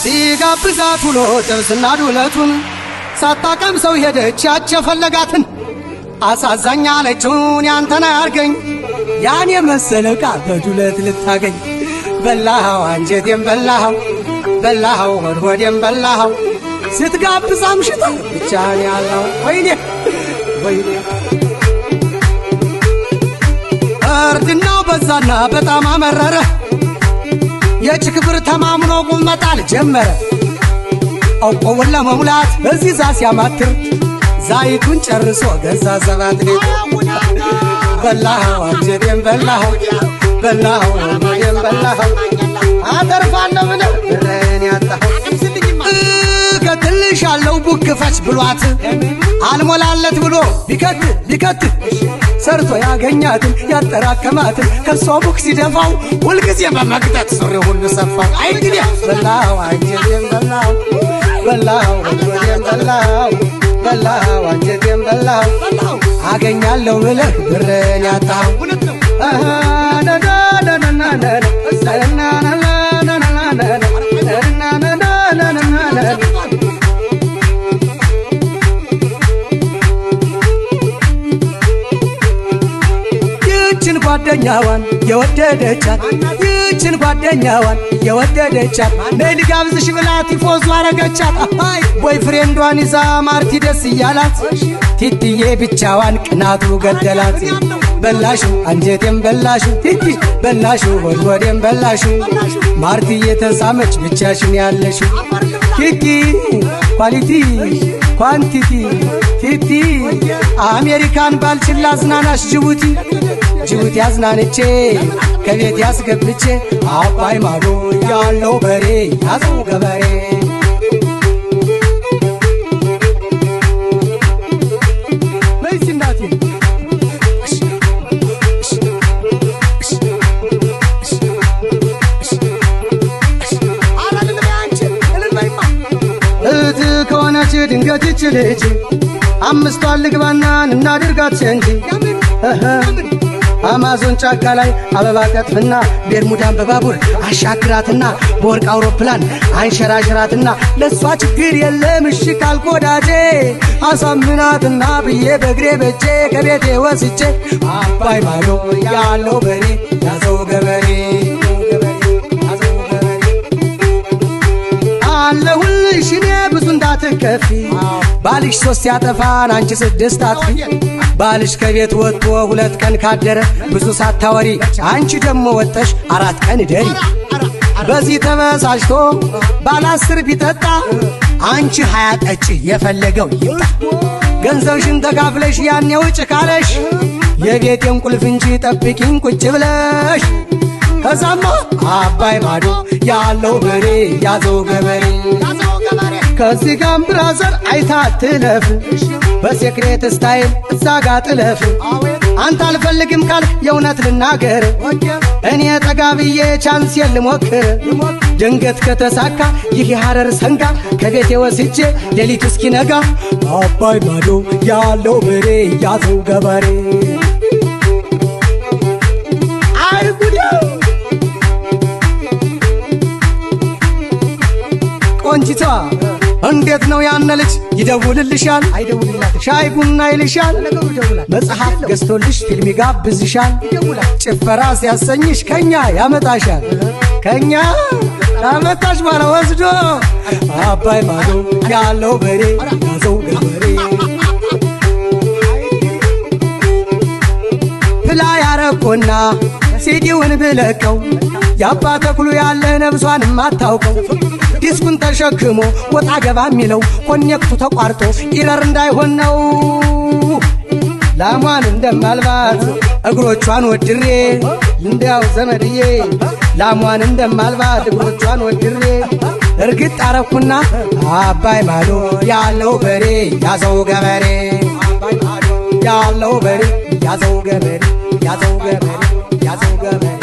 ሲጋብዛት ውሎ ጥብስና ዱለቱን ሳታቀምሰው ሄደች ያቸፈለጋትን አሳዛኝ አለችውን ያንተና ያርገኝ ያን የመሰለ ዕቃ በዱለት ልታገኝ በላኸው አንጀቴም በላኸው በላኸው ሆዴም በላኸው ስትጋብዝ አምሽታ ብቻህን ያለው ወይኔ ወይኔ እርድናው በዛና በጣም አመረረ የችክብር ተማምኖ ቁመጣል ጀመረ አውቆውን ለመሙላት እዚህ ዛ ሲያማትር ዛይቱን ጨርሶ ገዛ ሰባት ሌት በላኸው አንጀቴም በላኸው በላኸው ሆዴም በላኸው አተርፋለሁ ብለህ ብርህን ያጣኸው እከትልሻለሁ ቡክፈች ብሏት አልሞላለት ብሎ ቢከት ሰርቶ ያገኛትን ያጠራከማትን ከሷ ቡክ ሲደፋው ሁልጊዜ በመቅጠት ሱሪ ሁሉ ሰፋ አይ እንግዲህ በላኸው አንጀቴም በላኸው በላኸው ሆዴም በላኸው በላኸው አንጀቴም በላኸው አገኛለሁ ብለህ ብርህን ያጣኸው ይችን ጓደኛዋን የወደደቻት ይችን ጓደኛዋን የወደደቻት ነይ ልጋብዝሽ ብላ ቲፎዞ አረገቻት አይ ቦይ ፍሬንዷን ይዛ ማርቲ ደስ እያላት ቲቲዬ ብቻዋን ቅናቱ ገደላት በላሹ አንጀቴም በላሹ ቲቲ በላሹ ሆዴም በላሹ ማርትዬ ተሳመች ብቻሽን ያለሽ ኪኪ ኳሊቲ ኳንቲቲ ቲቲ አሜሪካን ባልችላ አዝናናሽ ጅቡቲ አዝናንቼ ከቤት ያስገብቼ አባይ ማዶ ያለው በሬ ያዘው ገበሬ ድንገት ይችልች አምስቷን ልግባና እናድርጋት ሸንጂ አማዞን ጫካ ላይ አበባ ቀጥፍና ቤርሙዳን በባቡር አሻግራትና በወርቅ አውሮፕላን አንሸራሽራትና ለሷ ችግር የለም እሺ ካልኮዳጄ አሳምናትና ብዬ በእግሬ በጄ ከቤቴ ወስጄ አባይ ማዶ ያለው በሬ ያዘው ገበሬ አለሁልሽ እኔ ብዙ እንዳትከፊ ባልሽ 3 ያጠፋን አንቺ 6 አጥፊ ባልሽ ከቤት ወጥቶ 2 ቀን ካደረ ብዙ ሳታወሪ አንቺ ደሞ ወጥተሽ 4 ቀን ደሪ በዚህ ተበሳጭቶ ባል 10 ቢጠጣ አንቺ 20 ጠጪ የፈለገው ይጣ ገንዘብሽን ተካፍለሽ ያኔ ውጭ ካለሽ የቤቴን ቁልፍ እንጂ ጠብቂኝ ቁጭ ብለሽ ከዛማ አባይ ማዶ ያለው በሬ ያዘው ገበሬ ከዚህ ጋም ብራዘር አይታ ትለፍ በሴክሬት ስታይል እዛጋ ጥለፍ አንተ አልፈልግም ካልክ የእውነት ልናገር እኔ ጠጋብዬ ቻንስ ልሞክር ድንገት ከተሳካ ይህ የሐረር ሰንጋ ከቤቴ ወስጄ ሌሊት እስኪነጋ አባይ ማዶ ያለው በሬ ያዘው ገበሬ ቆንጂቷ እንዴት ነው ያነ ልጅ ይደውልልሻል አይደውልላት ሻይ ቡና ይልሻል መጽሐፍ ገዝቶልሽ ፊልም ይጋብዝሻል ጭፈራ ሲያሰኝሽ ከኛ ያመጣሻል ከኛ ያመጣሽ ባለ ወስዶ አባይ ማዶ ያለው በሬ ያዘው ገበሬ ብላ ያረኮና ሲዲውን ብለቀው ያባ ተክሉ ያለ ነብሷን ማታውቀው ዲስኩን ተሸክሞ ወጣ ገባ የሚለው ኮኔክቱ ተቋርጦ ኢረር እንዳይሆን ነው ላሟን እንደማልባት እግሮቿን ወድሬ እንዲያው ዘመድዬ ላሟን እንደማልባት እግሮቿን ወድሬ እርግጥ አረኩና አባይ ማዶ ያለው በሬ ያዘው ገበሬ ያለው በሬ ያዘው ገበሬ ያዘው ገበሬ ያዘው ገበሬ